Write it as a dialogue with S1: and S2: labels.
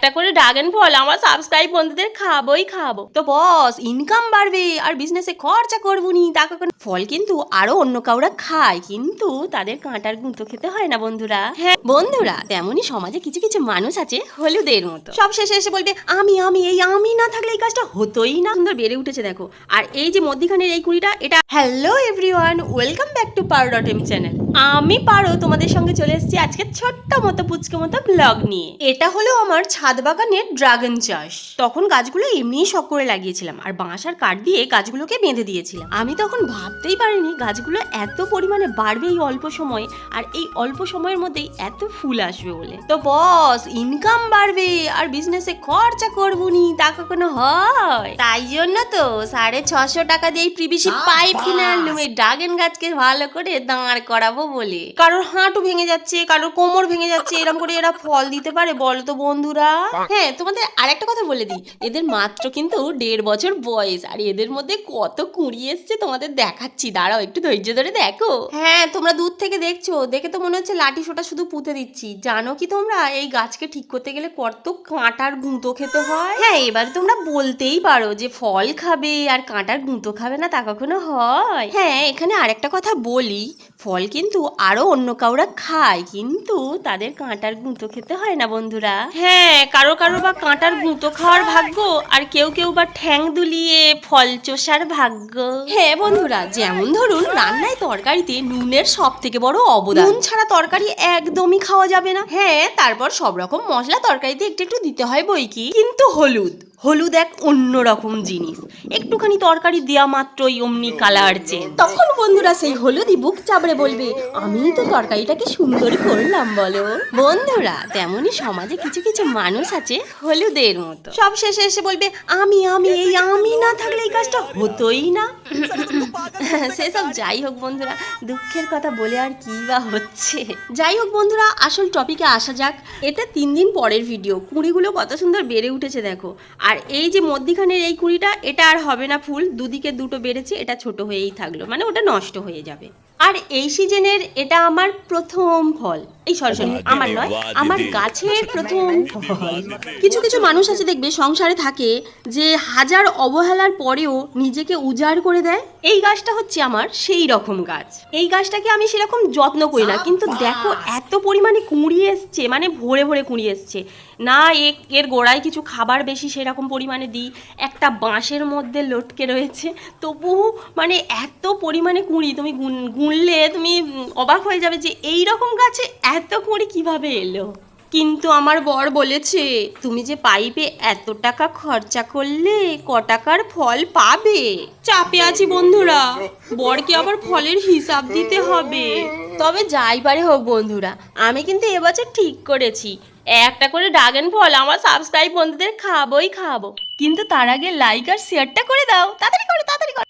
S1: একটা করে ড্রাগন ফল আমার সাবস্ক্রাইব বন্ধুদের খাবোই খাবো। তো বস ইনকাম বাড়বে আর বিজনেসে খরচা করবো নি টাকা। ফল কিন্তু আরো অন্য কাউরা খায়, কিন্তু তাদের কাঁটার গুঁতো খেতে হয় না বন্ধুরা। হ্যাঁ বন্ধুরা, তেমনই সমাজে কিছু কিছু মানুষ আছে হলুদের মতো, সব শেষে এসে বলবে আমি আমি এই আমি না থাকলে এই কাজটা হতোই না। সুন্দর বেড়ে উঠেছে দেখো। আর এই যে মধ্যিখানের এই কুড়িটা, এটা hello everyone, welcome back to পারো.এম চ্যানেল। আমি পারো তোমাদের সঙ্গে চলে এসেছি আজকে ছোট্ট মতো পুচকে মতো ব্লগ নিয়ে। এটা হলো আমার ছাদ বাগানের ড্রাগন চাষ। তখন গাছগুলো এমনিই শখ করে লাগিয়েছিলাম আর বাঁশ আর কাঠ দিয়ে গাছগুলোকে বেঁধে দিয়েছিলাম। আমি তখন ভাবতেই পারিনি গাছগুলো এত পরিমাণে বাড়বে এই অল্প সময়ে, আর এই অল্প সময়ের মধ্যেই এত ফুল আসবে বলে। তো বস ইনকাম বাড়বে আর বিজনেসে খরচা করবো নি তা কখনো হয়? তাই জন্য তো 650 টাকা দিয়ে পিভিসি পাইপ কিনে আনলাম এই ড্রাগন গাছকে ভালো করে দাঁড় করাবো বলে। কারোর হাঁটু ভেঙে যাচ্ছে, কারোর কোমর ভেঙে যাচ্ছে, এরকম করে এরা ফল দিতে পারে বলো তো বন্ধুরা? হ্যাঁ তোমাদের আরেকটা কথা বলে দিই, এদের মাত্র কিন্তু 1.5 বছর বয়স, আর এদের মধ্যে কত কুঁড়ি এসছে তোমাদের দেখাচ্ছি, দাঁড়াও একটু ধৈর্য ধরে দেখো। হ্যাঁ তোমরা দূর থেকে দেখছো, দেখে তো মনে হচ্ছে লাঠি সোটা শুধু পুঁতে দিচ্ছি। জানো কি তোমরা এই গাছকে ঠিক করতে গেলে কত কাঁটার গুঁতো খেতে হয়? হ্যাঁ এবার তোমরা বলতেই পারো যে ফল খাবে আর কাঁটার গুঁতো খাবে না, তা কখনো হয়? হ্যাঁ এখানে আরেকটা কথা বলি, ফল কিন্তু আরো অন্য কাউরা খায়, কিন্তু তাদের কাঁটার গুঁতো খেতে হয় না বন্ধুরা। হ্যাঁ কারো কারো বা কাঁটার গুঁতো খাওয়ার ভাগ্য, আর কেউ কেউ বা ঠ্যাং দুলিয়ে ফল চোষার ভাগ্য। হ্যাঁ বন্ধুরা, যেমন ধরুন রান্নায় তরকারিতে নুনের সব থেকে বড় অবদান। নুন ছাড়া তরকারি একদমই খাওয়া যাবে না। হ্যাঁ তারপর সব রকম মশলা তরকারিতে একটু একটু দিতে হয় বই কি, কিন্তু হলুদ এক অন্যরকম জিনিস, একটুখানি তরকারি দেওয়া মাত্রই অমনি কালার চেঞ্জ। তখন বন্ধুরা সেই হলুদই বুক চাবড়ে বলবে আমিই তো তরকারিটাকে সুন্দর করলাম বলো। বন্ধুরা তেমনই সমাজে কিছু কিছু মানুষ আছে হলুদের মতো, সব শেষে এসে বলবে আমি আমি এই আমি না থাকলে এই কাজটা হতোই না। সেসব যাই হোক বন্ধুরা, দুঃখের কথা বলে আর কি বা হচ্ছে। যাই হোক বন্ধুরা, আসল টপিকে আসা যাক। এটা 3 দিন পরের ভিডিও। কুঁড়িগুলো কত সুন্দর বেড়ে উঠেছে দেখো। আর এই যে মধ্যিখানের এই কুঁড়িটা, এটা আর হবে না ফুল, দুদিকে দুটো বেড়েছে, এটা ছোট হয়েই থাকলো, মানে ওটা নষ্ট হয়ে যাবে। আর এই সিজনের এটা আমার প্রথম ফল, এই সরি আমার নয়, আমার গাছের প্রথম ফল। কিছু কিছু মানুষ আছে দেখবে সংসারে থাকে যে হাজার অবহেলার পরেও নিজেকে উজাড় করে দেয়। এই গাছটা হচ্ছে আমার সেই রকম গাছ। এই গাছটাকে আমি সেরকম যত্ন করি না, কিন্তু দেখো এত পরিমাণে কুঁড়ি এসছে, মানে ভরে ভরে কুঁড়ি এসছে না। এর গোড়ায় কিছু খাবার বেশি সেরকম পরিমাণে দিই, একটা বাঁশের মধ্যে লটকে রয়েছে, তবু মানে এত পরিমাণে কুঁড়ি তুমি গুনলে তুমি অবাক হয়ে যাবে যে এই রকম গাছে এত কুঁড়ি কিভাবে এলো। কিন্তু আমার বর বলেছে তুমি যে পাইপে এত টাকা খরচা করলে ক টাকার ফল পাবে। চাপে আছি বন্ধুরা, বরকে আবার ফলের হিসাব দিতে হবে। তবে যাই পারে হোক বন্ধুরা, আমি কিন্তু এবছর ঠিক করেছি একটা করে ড্রাগন ফল আমার সাবস্ক্রাইব বন্ধুদের খাবোই খাবো। কিন্তু তার আগে লাইক আর শেয়ারটা করে দাও, তাড়াতাড়ি করো।